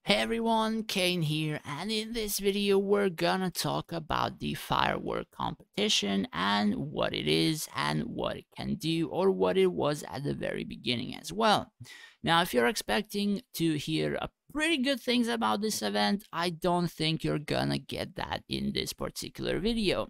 Hey everyone, Kane here, and in this video we're gonna talk about the firework competition and what it is and what it can do, or what it was at the very beginning as well. Now, if you're expecting to hear pretty good things about this event, I don't think you're gonna get that in this particular video.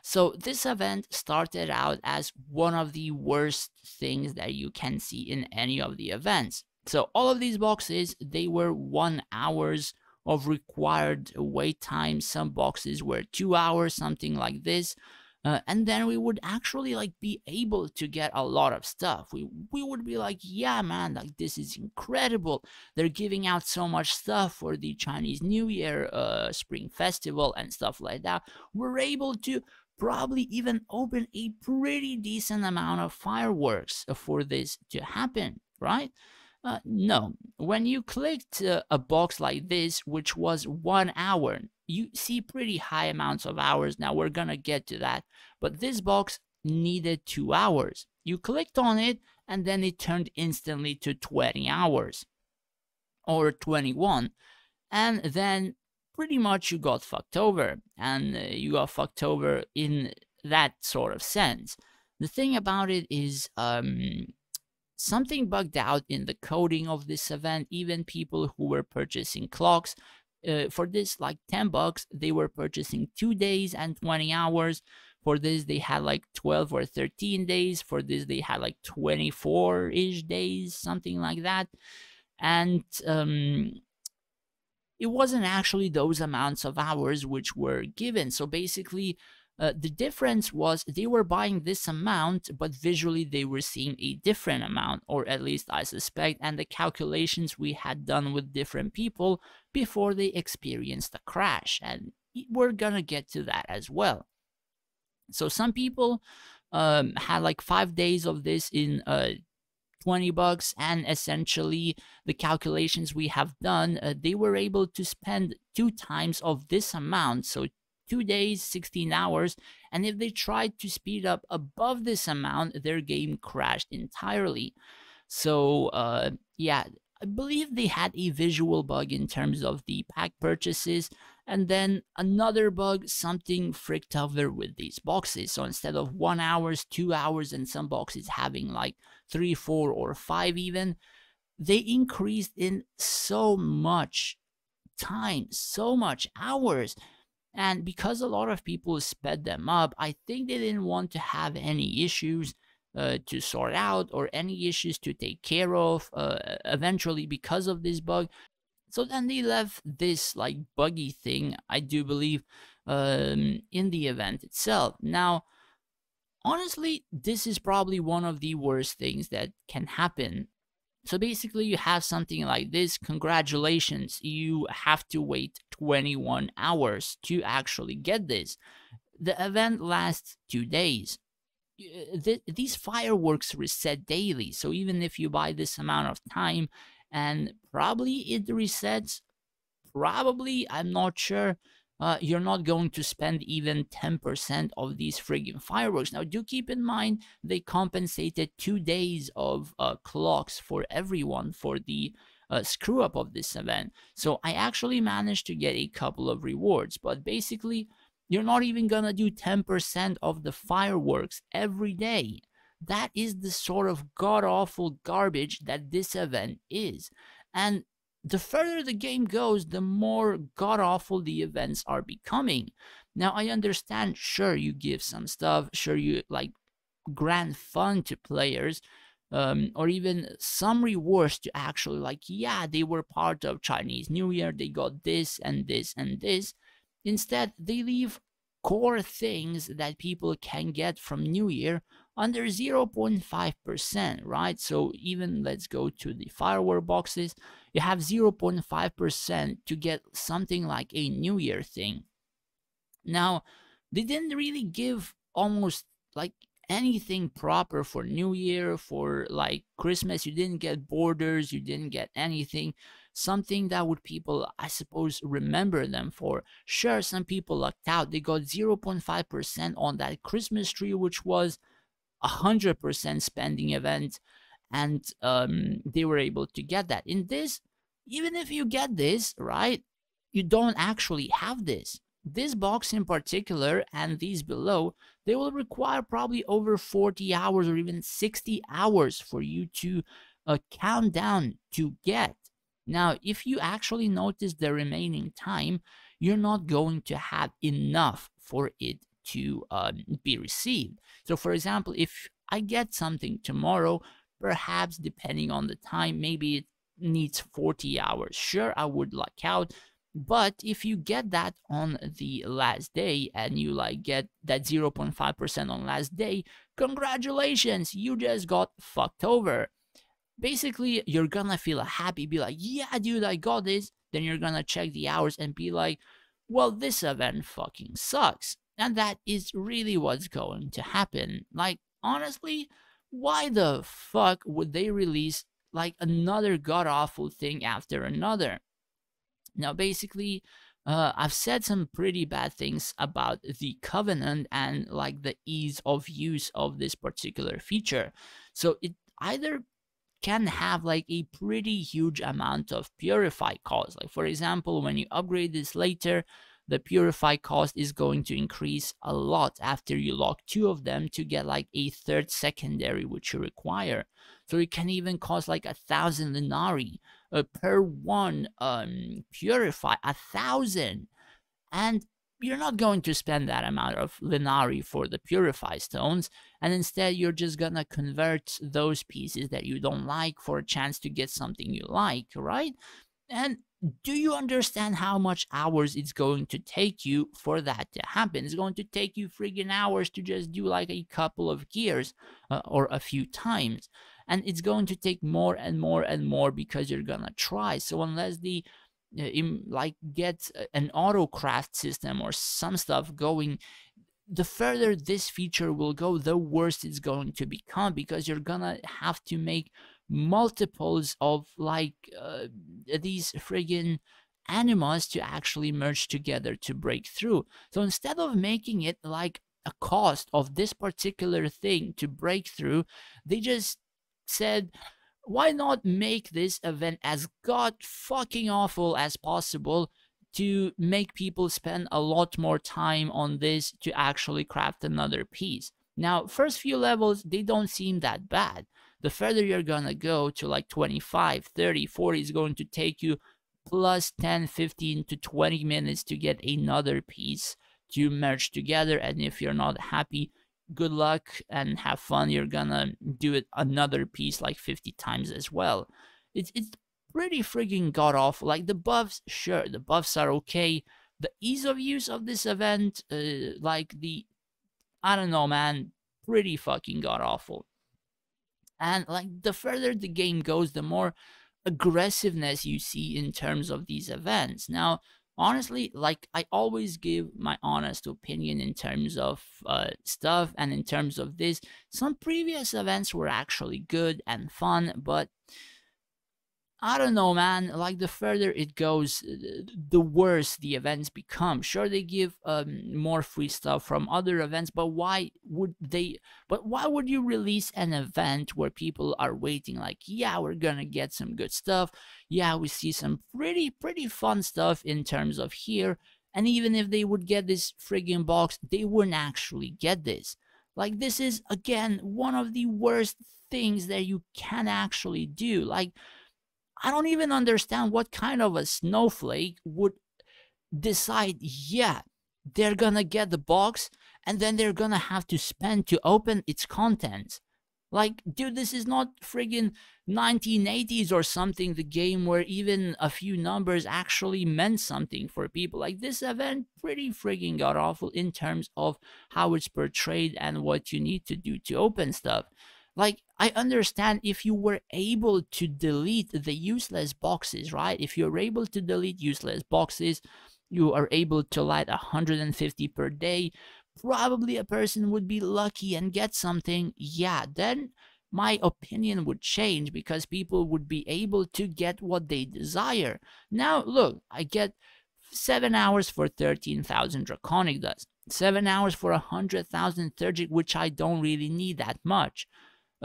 So this event started out as one of the worst things that you can see in any of the events. So all of these boxes, they were 1 hours of required wait time. Some boxes were 2 hours, something like this. And then we would actually be able to get a lot of stuff. We would be like, yeah, man, like this is incredible. They're giving out so much stuff for the Chinese New Year, Spring Festival, and stuff like that. We're able to probably even open a pretty decent amount of fireworks for this to happen, right? No. When you clicked a box like this, which was 1 hour, you see pretty high amounts of hours. Now we're gonna get to that. But this box needed 2 hours. You clicked on it, and then it turned instantly to 20 hours or 21. And then pretty much you got fucked over. And you got fucked over in that sort of sense. The thing about it is, something bugged out in the coding of this event. Even people who were purchasing clocks for this, like $10, they were purchasing 2 days and 20 hours. For this, they had like 12 or 13 days. For this, they had like 24-ish days, something like that. And it wasn't actually those amounts of hours which were given. So basically, the difference was they were buying this amount, but visually they were seeing a different amount, or at least I suspect, and the calculations we had done with different people before they experienced a crash. And we're gonna get to that as well. So some people had like 5 days of this in $20, and essentially the calculations we have done, they were able to spend 2 times of this amount. So 2 days, 16 hours, and if they tried to speed up above this amount, their game crashed entirely. So yeah, I believe they had a visual bug in terms of the pack purchases, and then another bug, something fricked over with these boxes. So instead of 1 hour, 2 hours, and some boxes having like 3, 4, or 5 even, they increased in so much time, so much hours. And because a lot of people sped them up, I think they didn't want to have any issues to sort out, or any issues to take care of eventually because of this bug. So then they left this like buggy thing, I do believe, in the event itself. Now, honestly, this is probably one of the worst things that can happen. So basically, you have something like this. Congratulations, you have to wait 21 hours to actually get this. The event lasts 2 days. These fireworks reset daily, so even if you buy this amount of time, and probably it resets, probably, I'm not sure, you're not going to spend even 10% of these friggin' fireworks. Now, do keep in mind, they compensated 2 days of clocks for everyone for the screw up of this event. So I actually managed to get a couple of rewards, but basically, you're not even gonna do 10% of the fireworks every day. That is the sort of god awful garbage that this event is. And the further the game goes, the more god awful the events are becoming. Now, I understand, sure, you give some stuff, sure, you like grant fun to players, or even some rewards to actually, like, yeah, they were part of Chinese New Year, they got this and this and this. Instead, they leave core things that people can get from New Year under 0.5%, right? So even let's go to the firework boxes, you have 0.5% to get something like a New Year thing. Now, they didn't really give almost like anything proper for New Year, for like Christmas. You didn't get borders, you didn't get anything. Something that would people, I suppose, remember them for. Sure, some people lucked out. They got 0.5% on that Christmas tree, which was 100% spending event, and they were able to get that. In this, Even if you get this, right, you don't actually have this. This box in particular and these below, they will require probably over 40 hours or even 60 hours for you to count down to get. Now, if you actually notice the remaining time, you're not going to have enough for it to be received. So, for example, if I get something tomorrow, perhaps depending on the time, maybe it needs 40 hours. Sure, I would luck out, but if you get that on the last day and you like get that 0.5% on last day, congratulations, you just got fucked over. Basically, you're gonna feel happy, be like, yeah, dude, I got this. Then you're gonna check the hours and be like, well, this event fucking sucks. And that is really what's going to happen. Like, honestly, why the fuck would they release like another god awful thing after another? Now, basically, I've said some pretty bad things about the Covenant and like the ease of use of this particular feature. So it either can have like a pretty huge amount of purify cost. Like, for example, when you upgrade this later, the purify cost is going to increase a lot after you lock two of them to get like a third secondary which you require. So it can even cost like 1,000 denarii per one purify, 1,000. And you're not going to spend that amount of denarii for the purify stones, and instead you're just gonna convert those pieces that you don't like for a chance to get something you like, right? And do you understand how much hours it's going to take you for that to happen? It's going to take you friggin' hours to just do like a couple of gears or a few times. And it's going to take more and more and more because you're gonna try. So unless the like get an auto craft system or some stuff going, the further this feature will go, the worse it's going to become, because you're gonna have to make multiples of like these friggin' animas to actually merge together to break through. So instead of making it like a cost of this particular thing to break through, they just said, why not make this event as god fucking awful as possible to make people spend a lot more time on this to actually craft another piece? Now, first few levels, they don't seem that bad. The further you're gonna go to like 25, 30, 40 is going to take you plus 10, 15 to 20 minutes to get another piece to merge together. And if you're not happy, good luck and have fun. You're gonna do it another piece like 50 times as well. It's pretty frigging god awful. Like the buffs, sure, the buffs are okay. The ease of use of this event, like I don't know, man, pretty fucking god awful. And like the further the game goes, the more aggressiveness you see in terms of these events. Now, honestly, like I always give my honest opinion in terms of stuff, and in terms of this, some previous events were actually good and fun, but I don't know, man. Like the further it goes, the worse the events become. Sure, they give more free stuff from other events, but why would they? But why would you release an event where people are waiting? Like, yeah, we're gonna get some good stuff. Yeah, we see some pretty fun stuff in terms of here. And even if they would get this friggin' box, they wouldn't actually get this. Like, this is again one of the worst things that you can actually do. Like, I don't even understand what kind of a snowflake would decide, yeah, they're gonna get the box and then they're gonna have to spend to open its contents. Like, dude, this is not friggin' 1980s or something, the game where even a few numbers actually meant something for people. Like, this event pretty friggin' god awful in terms of how it's portrayed and what you need to do to open stuff. Like, I understand if you were able to delete the useless boxes, right? If you're able to delete useless boxes, you are able to light 150 per day, probably a person would be lucky and get something. Yeah, then my opinion would change, because people would be able to get what they desire. Now, look, I get 7 hours for 13,000 Draconic Dust, 7 hours for 100,000 Thurgic, which I don't really need that much.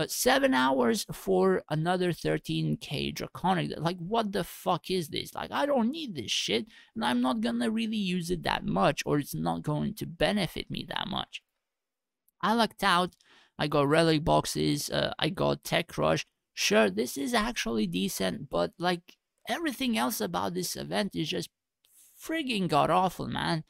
7 hours for another 13k draconic. Like, what the fuck is this? Like, I don't need this shit, and I'm not gonna really use it that much, or it's not going to benefit me that much. I lucked out. I got relic boxes. I got tech rush. Sure, this is actually decent, but like everything else about this event is just frigging god awful, man.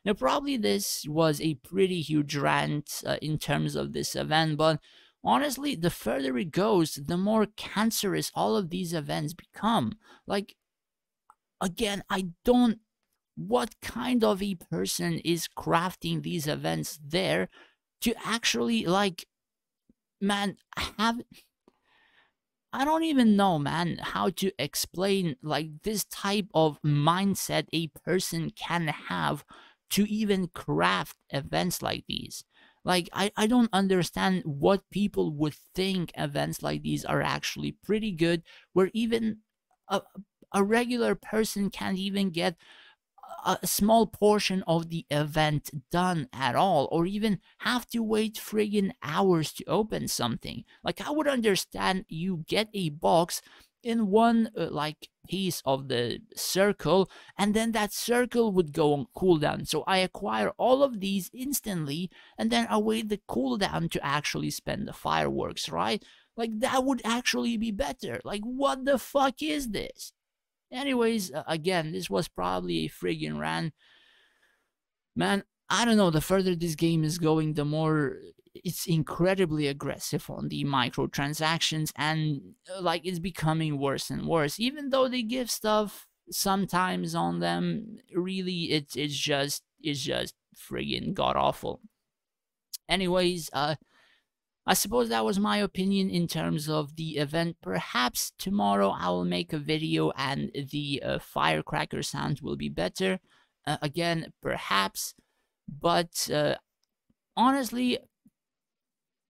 Now, probably this was a pretty huge rant in terms of this event, but honestly, the further it goes, the more cancerous all of these events become. Like, again, I don't. What kind of a person is crafting these events there to actually, like, man, have. I don't even know, man, how to explain like this type of mindset a person can have to even craft events like these. Like, I don't understand what people would think events like these are actually pretty good, where even a, a regular person can't even get a small portion of the event done at all, or even have to wait friggin' hours to open something. Like, I would understand you get a box in one like piece of the circle, and then that circle would go on cooldown, so I acquire all of these instantly, and then await the cooldown to actually spend the fireworks, right? Like, that would actually be better. Like, what the fuck is this? Anyways, again, this was probably a friggin' rant. Man, I don't know, the further this game is going, the more it's incredibly aggressive on the microtransactions, and like, it's becoming worse and worse. Even though they give stuff sometimes on them, really, it's just friggin' god awful. Anyways, I suppose that was my opinion in terms of the event. Perhaps tomorrow I will make a video and the firecracker sound will be better. Again, perhaps. But honestly,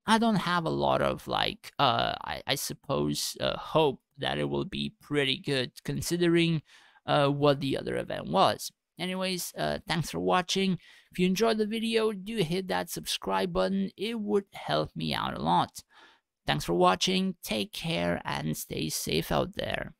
I don't have a lot of, like, I suppose, hope that it will be pretty good considering what the other event was. Anyways, thanks for watching. If you enjoyed the video, do hit that subscribe button. It would help me out a lot. Thanks for watching. Take care and stay safe out there.